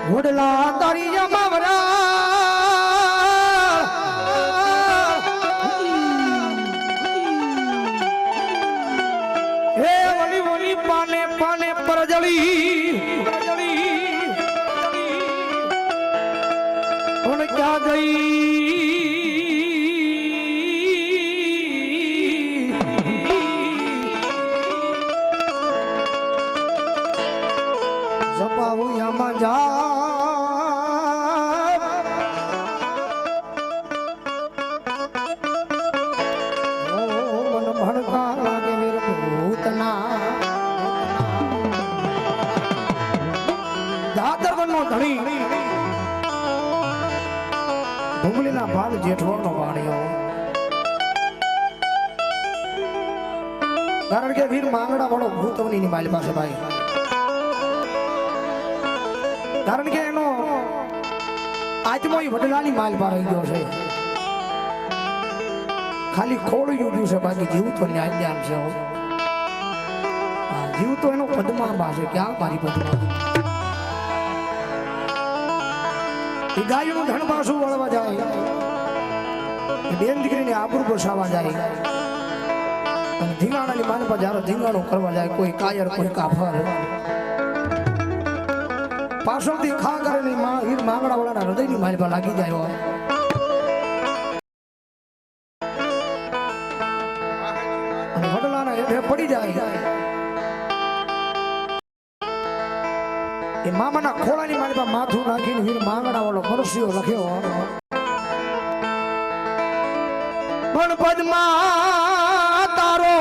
વડલા તારી જમાવરા હે વલી વલી પાને પાને પરજળી કોણ ક્યાં ગઈ જપાવું યામાં જા ભૂમલીના ભાગ જેઠવાનો વાણિયો કારણ કે વીર માંગડા વાળો ભૂતવની ની મારી પાસે ભાઈ કારણ કે એનો આત્મો વડલાની માલ પર રહી ગયો છે ખાલી ખોડ્યું ગયું છે બાકી જીવ તો ન્યાય છે જીવ તો એનો પદ્મા છે ક્યાં મારી પદ્મા ગાયનું ધન પાછું વળવા જાય બેન દીકરીને આબરૂ બસાવવા જાય અને ધીંગાણાની માન પર જયારે ધીંગાણું કરવા જાય કોઈ કાયર કોઈ કાફર પાછળથી ખા કરે હીર માંગડા વાળાના હૃદયની માલ પર લાગી જાય અને વડલાના હેઠે પડી જાય એ મામાના ખોળાની મારી પર માથું નાખીને વીર માંગડા વાળો પરસ્યો લખ્યો પણ પદ્મા તારો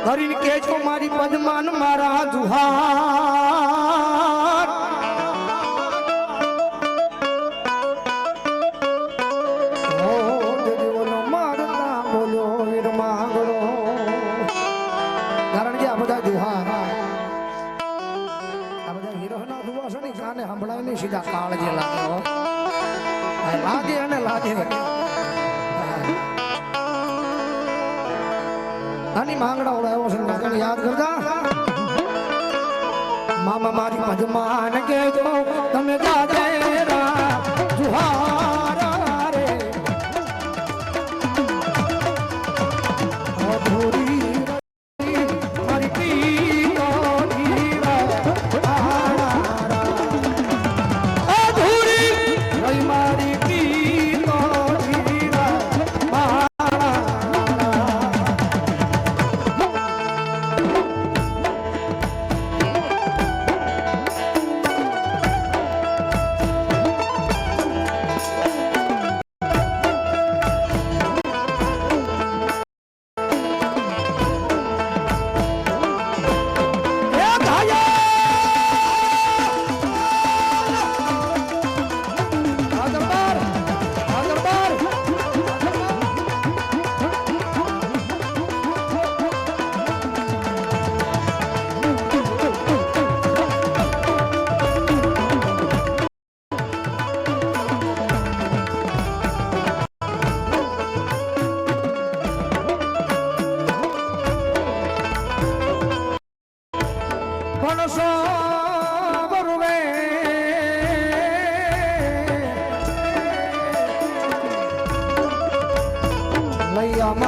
કરીને કે છો મારી પદ્માન મારા દુહાર ઓ દેવનો મારતા બોલ્યો વીર માંગડો કારણ કે આ બધા દુહાર આ બધા હીરોના દુહા છે ને કાને સંભળાય નહીં સીધા કાળજે લાગ્યો લાગે અને લાગે આની માંગડા ઓળાયો છે નગર યાદ કરતા મામા મારી પદ્માન કે જો તમે જાજેરા જુહારા રે અધૂરી મારી પીરો અધૂરી રઈ મારી પીરો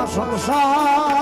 સંસાર